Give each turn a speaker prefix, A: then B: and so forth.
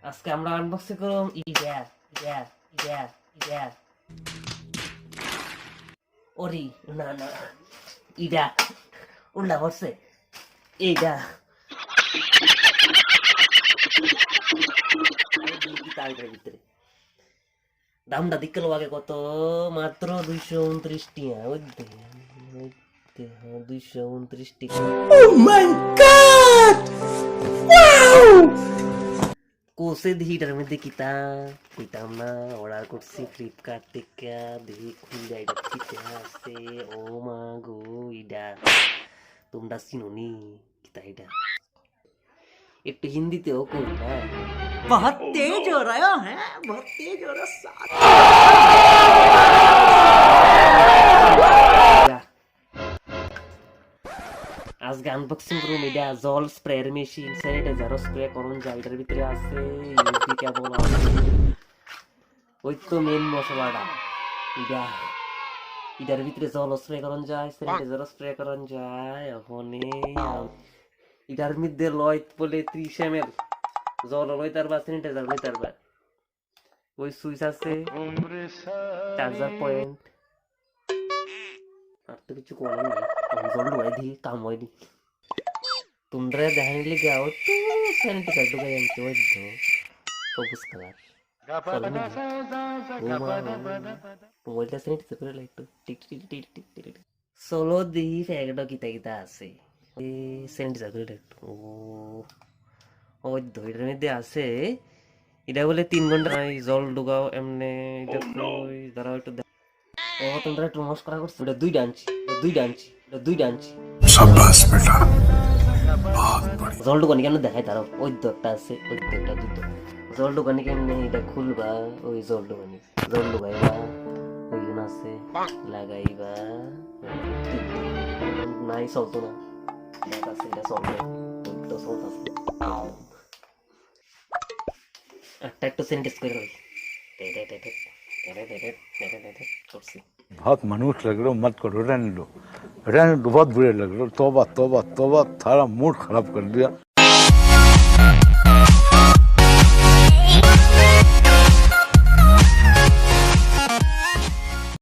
A: আজকে আমরা আনবক্সিং করব ইডা ইডা ইডা ইডা ওরি না না ইডা উল্টা করছে এইডা ভিতরে দামটা দিকে আগে কত মাত্র 229 টাকা ওই 229 টাকা ও মাই গড ওয়াও কোসে দিটার মধ্যে কিতা কইতাম না অর্ডার করছি ফ্লিপকার্ট থেকে দেখি খুলে এটা কিতে আছে ও মা গো ইডা তোমরা চিনোনি কিতা এটা একটু হিন্দিতেও কই না बहुत तेज हो रहा है बहुत तेज हो रहा আজকে আনবক্সিং করুন এটা জল স্প্রেয়ার মেশিন স্যানিটাইজার স্প্রে করুন যা এটার ভিতরে আছে ইউএসবি কেবল আছে ওই তো মেন মশলাটা এটা এটার ভিতরে জল স্প্রে করুন যায় স্যানিটাইজার স্প্রে করুন যায় ওখানে এটার মধ্যে লয় বলে 30 ml জল লইতার বা স্যানিটাইজার লইতার বা ওই সুইচ আছে চার্জার পয়েন্ট আর তো কিছু করার নাই জল লই দি কাম হই দি তোমরা দেখানি লিগে আও তো স্যানিটাইজার ঢুকাই আনতে ওই তো সবুজ কালার মোবাইলটা স্যানিটাইজার করে লাইটো টিক টিক টিক টিক টিক সোলো দি ফ্যাগটা কিতা কিতা আছে এই স্যানিটাইজার করে লাইটো ওই ধইটার মধ্যে আছে এটা বলে 3 ঘন্টা জল ঢুকাও এমনি এটা কই দাঁড়াও একটু ও তোমরা একটু মস্করা করছো এটা দুইটা আনছি শাবাশ বেটা বহুত বড়ি জল ঢুকানি কেন দেখাই তারাও ওই তো একটা আছে ওই তো একটা দুটো জল ঢুকানি কেমনে এটা খুলবা ওই জল ঢুকাইবা ওই গুণ আছে লাগাইবা নাই চলতো না এটা আছে এটা চলবে তো চলতেছে একটা একটু সেন্টেন্স করে রই
B: बहुत मनुष्य लग रहे हो मत करो रहने दो बहुत बुरे लग रहे हो तौबा तौबा तौबा थारा मूड खराब कर दिया